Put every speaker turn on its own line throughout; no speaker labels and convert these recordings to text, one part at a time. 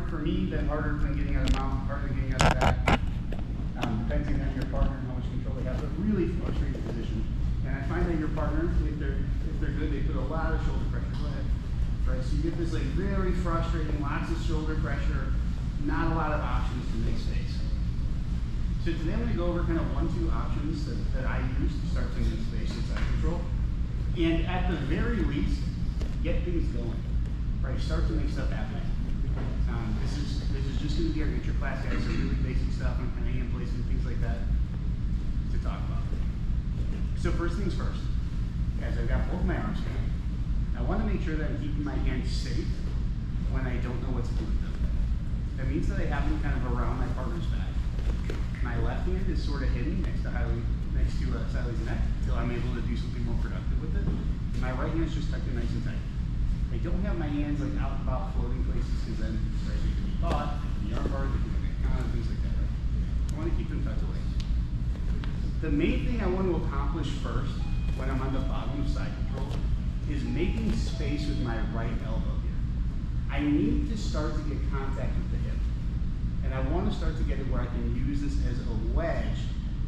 for me than harder than getting out of mount, harder than getting out of back. Depending on your partner and how much control they have, but really frustrating position. And I find that your partner, if they're good, they put a lot of shoulder pressure. Go ahead. Right, so you get this like very frustrating, lots of shoulder pressure, not a lot of options to make space. So today I'm going to go over kind of 1-2 options that I use to start to make space and side control. And at the very least, get things going. Right, start to make stuff happen. This is just going to be our intro class, guys. So really basic stuff on kind of hand placement, things like that to talk about. So first things first, guys, I've got both my arms here. I want to make sure that I'm keeping my hands safe when I don't know what to do with them. That means that I have them kind of around my partner's back. My left hand is sort of hidden next to Sally's neck until I'm able to do something more productive with it. My right hand is just tucked in nice and tight. I don't have my hands like out and about floating places because then right, they can be caught, they can be arm bars, they can be kind of things like that. Right? I want to keep them tucked away. The main thing I want to accomplish first when I'm on the bottom of side control is making space with my right elbow here. I need to start to get contact with the hip. And I want to start to get it where I can use this as a wedge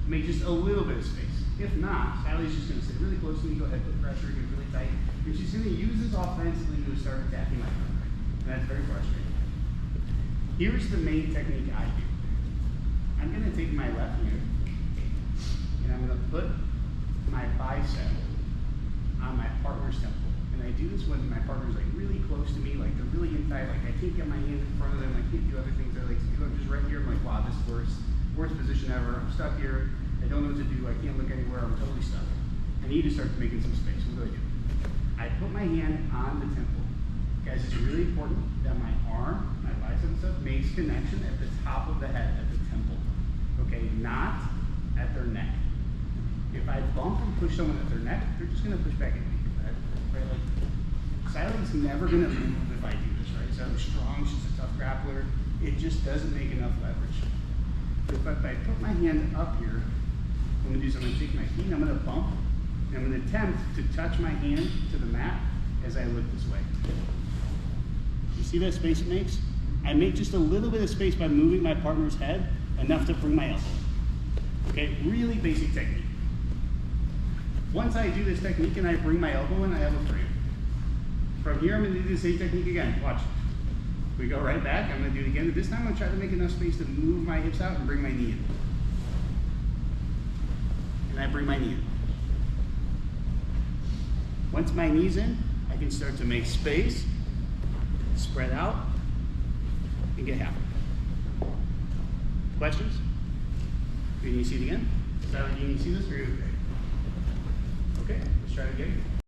to make just a little bit of space. If not, Sally's just going to sit really close to me, go ahead, put pressure, get really tight. And she's going to use this offensively to start attacking my front right. And that's very frustrating. Here's the main technique I do. I'm going to take my left hand and I'm going to put my bicep on my partner's temple. And I do this when my partner's like really close to me, like they're really inside, like I can't get my hands in front of them, I can't do other things I like to do. I'm just right here, I'm like, wow, this is worst position ever. I'm stuck here, I don't know what to do, I can't look anywhere, I'm totally stuck. I need to start making some space. What do? I put my hand on the temple. Guys, it's really important that my arm, my bicep and stuff, makes connection at the top of the head, at the temple. Okay, not at their neck. If I bump and push someone at their neck, they're just gonna push back at me. Right? Like, Sally's never gonna move if I do this, right? Sally's strong, she's a tough grappler. It just doesn't make enough leverage. If I put my hand up here, I'm gonna do something, take my feet, I'm gonna bump, and I'm gonna attempt to touch my hand to the mat as I look this way. You see that space it makes? I make just a little bit of space by moving my partner's head, enough to bring my elbow in. Okay, really basic technique. Once I do this technique and I bring my elbow in, I have a frame. From here, I'm going to do the same technique again. Watch. We go right back. I'm going to do it again. This time, I'm going to try to make enough space to move my hips out and bring my knee in. And I bring my knee in. Once my knee's in, I can start to make space, spread out, and get half. Questions? Can you see it again? Sally, can you see this? Or are you okay? Okay, let's try it again.